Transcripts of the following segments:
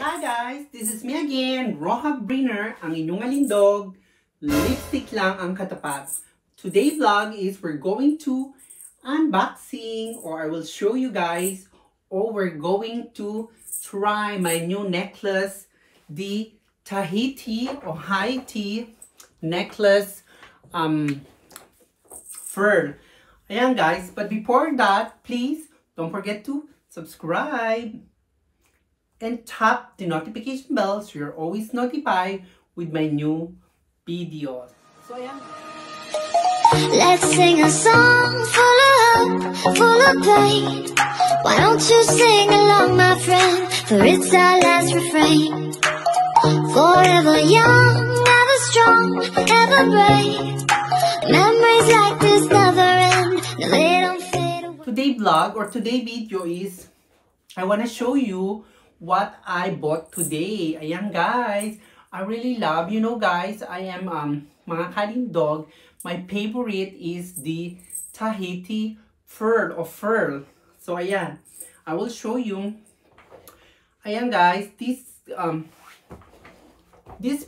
Hi guys! This is me again, Rohab Briner, ang inyong alindog. Lipstick lang ang katapat. Today's vlog is we're going to unboxing or I will show you guys or we're going to try my new necklace, the Tahiti or Haiti necklace fur. Ayan guys, but before that, please don't forget to subscribe and tap the notification bell so you're always notified with my new videos. So yeah. Let's sing a song full of hope, full of pain. Why don't you sing along, my friend? For it's our last refrain. Forever young, ever strong, ever brave. Memories like this never end. No, they don't fade away. Today vlog or today video is I want to show you what I bought today. Ayan guys, I really love, you know guys, I am mga kalindog, my favorite is the Tahiti fur or fur. So ayan, I will show you. Ayan guys, this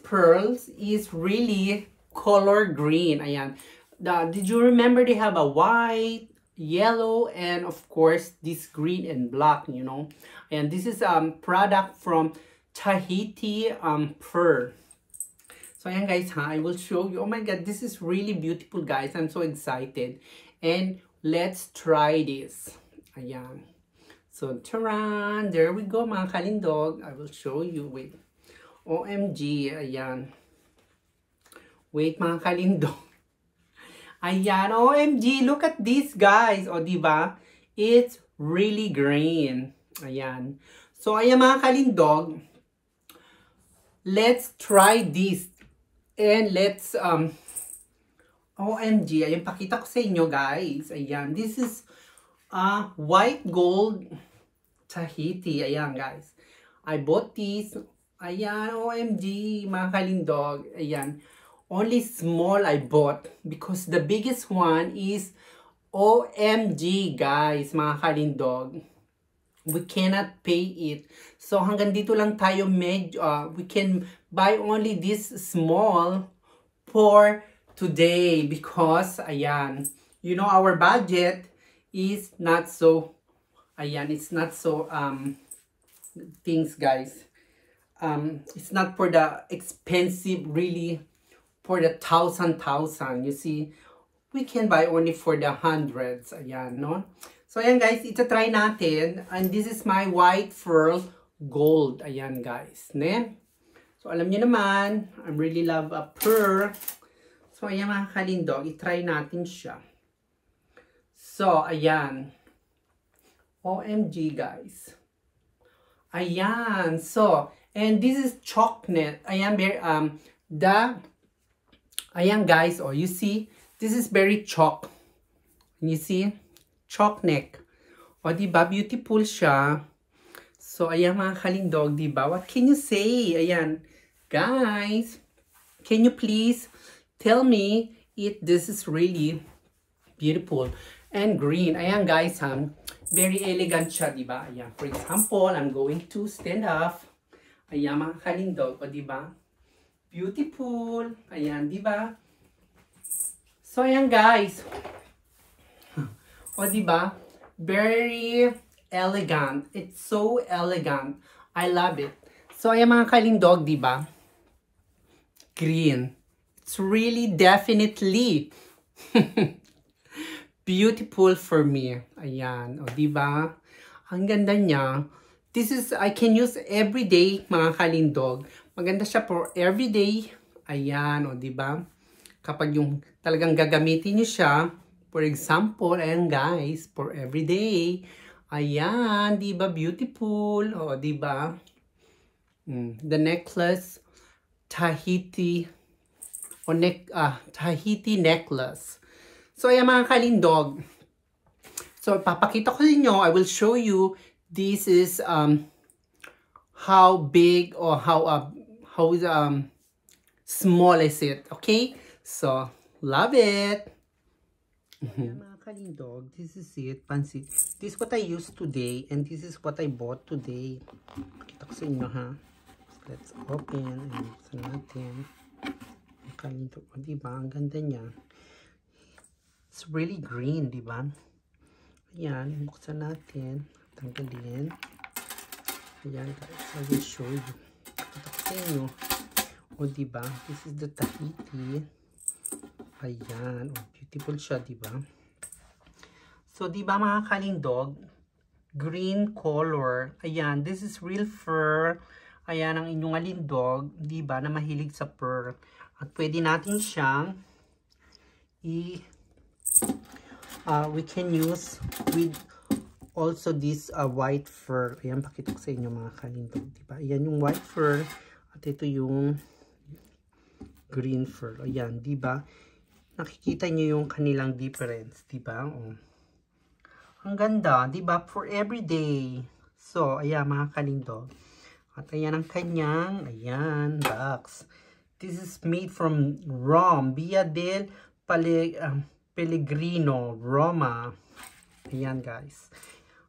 pearls is really color green. Ayan, did you remember they have a white, yellow, and of course this green and black, you know. And this is product from Tahiti fur. So ayan guys, I will show you. Oh my god, this is really beautiful guys. I'm so excited. And let's try this. Ayan. So taran, there we go mga kalindog. I will show you. Wait. OMG, ayan. Wait mga kalindog. Ayan, OMG, look at this guys. O, diba? It's really green. Ayan. So, ayan mga kalindog. Let's try this. And let's, OMG, ayan, pakita ko sa inyo guys. Ayan, this is white gold Tahiti. Ayan guys. I bought this. Ayan, OMG, mga kalindog. Ayan. Only small I bought because the biggest one is OMG guys, mga kalindog. We cannot pay it. So hanggang dito lang tayo we can buy only this small for today because ayan, you know our budget is not so ayan, it's not so things guys. It's not for the expensive really for the thousand, you see, we can buy only for the hundreds. Ayan, no? So, ayan guys, ita-try natin. And this is my white fur gold. Ayan guys, ne? So, alam niyo naman, I really love a fur. So, ayan mga kalindog, i-try natin siya. So, ayan. OMG guys. Ayan. So, and this is chocolate. Ayan, ayan guys, oh, you see, this is very chalk. You see? Chalk neck. O, diba? Beautiful siya. So, ayan mga kalindog, diba? What can you say? Ayan. Guys, can you please tell me if this is really beautiful and green? Ayan guys, very elegant siya, diba? Ayan. For example, I'm going to stand up. Ayan mga kalindog, o diba? Beautiful. Ayan, diba? So, ayan guys. O, diba? Very elegant. It's so elegant. I love it. So, ayan mga kalindog, diba? Green. It's really definitely beautiful for me. Ayan. O, diba? Ang ganda niya. This is, I can use every day, mga kalindog. Maganda siya for everyday. Ayan, o, diba? Kapag yung talagang gagamitin niyo siya, for example, ayan guys, for everyday. Ayan, diba? Beautiful. O, diba? The necklace, Tahiti, o Tahiti necklace. So, ayan mga kalindog. So, papakita ko sa inyo, I will show you, this is, how big or how small is it, okay? So, love it. Mga kalindog, this is it, pansit. This is what I used today and this is what I bought today. Pakita ko sa inyo ha. Let's open and buksan natin. Ang kalindog, o diba? Ang ganda niya. It's really green, diba? Ayan, buksan natin. Tanggalin. Ayan guys, I will show you. Pakita ko sa inyo. O diba? This is the Tahiti. Ayan, o beautiful siya, diba? So, di ba mga kalindog, green color. Ayan, this is real fur. Ayan ang inyong alindog, di ba, na mahilig sa fur. At pwede natin siyang we can use with also this white fur. Ayan, pakita ko sa inyo mga kalindog, di ba? Ayan yung white fur at ito yung green fur. Ayan, di ba? Nakikita niyo yung kanilang difference, di ba? Oh. Ang ganda, di ba? For everyday. So, ayan mga kalindog. At ayan ang kanyang, ayan, box. This is made from Rome, Via del Pellegrino, Roma. Ayan guys.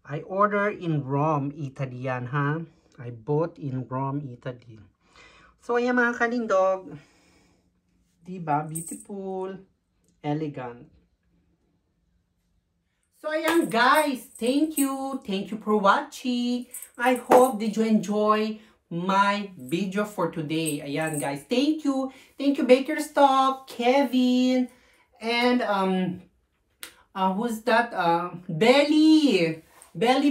I order in Rome, Italy yan, ha? I bought in Rome, Italy. So, ayan mga kalindog. Di ba? Beautiful, elegant. So ayan guys, thank you for watching. I hope that you enjoy my video for today. Ayan guys, thank you Bakerstop, Kevin, and who's that? Belly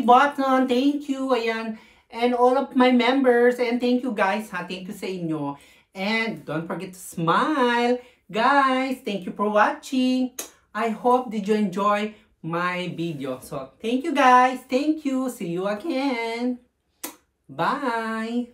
Button, thank you. Ayan, and all of my members, and thank you guys ha, thank you sa inyo. And don't forget to smile. Guys, thank you for watching. I hope that you enjoy my video. So, thank you guys. Thank you. See you again. Bye.